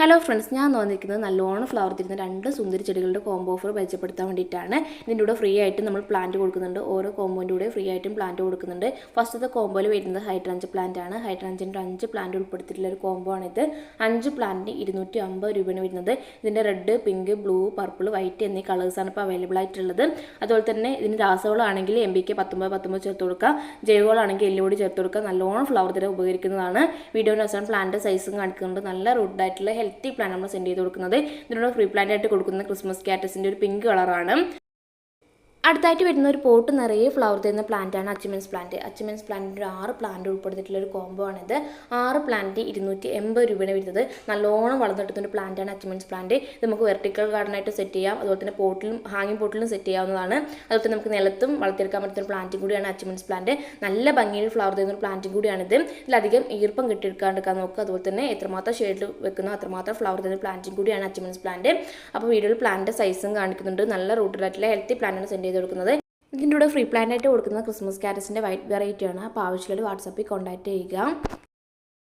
Hello friends, ഞാൻ വന്നിരിക്കുന്നത് നല്ലോണം ഫ്ലവർ തരുന്ന രണ്ട് സുന്ദരി ചെടികളുടെ കോംബോ ഓഫർ പരിചയപ്പെടുത്താൻ വേണ്ടിയിട്ടാണ്. ഇതിൻ്റെ കൂടെ ഫ്രീ ആയിട്ട് നമ്മൾ പ്ലാന്റ് കൊടുക്കുന്നുണ്ട്. ഓരോ കോമ്പോൻ്റെ കൂടെ ഫ്രീ ആയിട്ടും പ്ലാന്റ് കൊടുക്കുന്നുണ്ട്. ഫസ്റ്റത്തെ കോമ്പോയിൽ വരുന്നത് ഹൈഡ്രാഞ്ച് പ്ലാന്റ് ആണ്. ഹൈഡ്രാഞ്ചിൻ്റെ 5 പ്ലാന്റ് ഉൾപ്പെടുത്തിയിട്ടുള്ള ഒരു കോംബോ ആണിത്. 5 പ്ലാന്റിന് 250 രൂപയാണ് വരുന്നത്. ഇതിൻ്റെ red, pink, blue, purple, white എന്നീ കളേഴ്സാണ് ഇപ്പോൾ അവൈലബിൾ ആയിട്ടുള്ളത്. അതുപോലെ തന്നെ ഇതിന് രാസവളമാണെങ്കിൽ MBK 19 ചേർത്ത് കൊടുക്കുക, ജൈവവളമാണെങ്കിൽ എല്ലുപൊടി ചേർത്ത് കൊടുക്കുക. നല്ലോണം ഫ്ലവർ തരാൻ ഉപകരിക്കുന്നതാണ്. വീഡിയോയുടെ അവസാനം പ്ലാന്റ് സൈസും കാണിക്കുന്നുണ്ട്. നല്ല റൂട്ടായിട്ടുള്ള ഹെൽത്തി പ്ലാന്റ് നമ്മൾ സെൻഡ് ചെയ്ത് കൊടുക്കുന്നത്. ഇതിനോട് ഫ്രീ പ്ലാന്റ് ആയിട്ട് കൊടുക്കുന്ന ക്രിസ്മസ് കാറ്റസിൻ്റെ ഒരു പിങ്ക് കളറാണ്. അടുത്തായിട്ട് വരുന്ന ഒരു പോട്ട് നിറയെ ഫ്ലവർ തരുന്ന പ്ലാന്റാണ് അച്ചിമെൻസ് പ്ലാന്റ്. അച്ചിമെൻസ് പ്ലാന്റിൻ്റെ 6 പ്ലാന്റ് ഉൾപ്പെടുത്തിയിട്ടുള്ള ഒരു കോംബോ ആണിത്. 6 പ്ലാന്റ് 280 രൂപയാണ് വരുന്നത്. നല്ലോണം വളർന്നിട്ടുന്ന ഒരു പ്ലാന്റാണ് അച്ചിമെൻസ് പ്ലാന്റ്. ഇത് നമുക്ക് വെർട്ടിക്കൽ ഗാർഡനായിട്ട് സെറ്റ് ചെയ്യാം. അതുപോലെ തന്നെ പോട്ടിലും ഹാങ്ങിങ് പോട്ടിലും സെറ്റ് ചെയ്യാവുന്നതാണ്. അതുപോലെ തന്നെ നമുക്ക് നിലത്തും വളർത്തിയെടുക്കാൻ പറ്റുന്ന ഒരു പ്ലാന്റും കൂടിയാണ് അച്ചിമെൻസ് പ്ലാന്റ്. നല്ല ഭംഗിയിൽ ഫ്ലവർ തരുന്ന ഒരു പ്ലാന്റും കൂടിയാണിത്. ഇതിലധികം ഈർപ്പം കെട്ടിയെടുക്കാണ്ടിരിക്കാൻ നോക്കുക. അതുപോലെ തന്നെ എത്രമാത്രം ഷെയ്ഡിൽ വെക്കുന്ന അത്രമാത്രം ഫ്ലവർ തരുന്ന പ്ലാന്റും കൂടിയാണ് അച്ചിമെൻസ് പ്ലാന്റ്. അപ്പോൾ വീഡിയോയിൽ പ്ലാന്റ് സൈസും കാണിക്കുന്നുണ്ട്. നല്ല റൂട്ടഡായിട്ടുള്ള ഹെൽത്തി പ്ലാന്റാണ് സെൻഡ് ചെയ്ത് കൊടുക്കുന്നത്. ഇതിൻ്റെ കൂടെ ഫ്രീ പ്ലാന്റ് ആയിട്ട് കൊടുക്കുന്ന ക്രിസ്മസ് കാറ്റസിൻ്റെ വൈറ്റ് വെറൈറ്റിയാണ്. അപ്പോൾ ആവശ്യമുള്ള വാട്സാപ്പിൽ കോൺടാക്ട് ചെയ്യുക.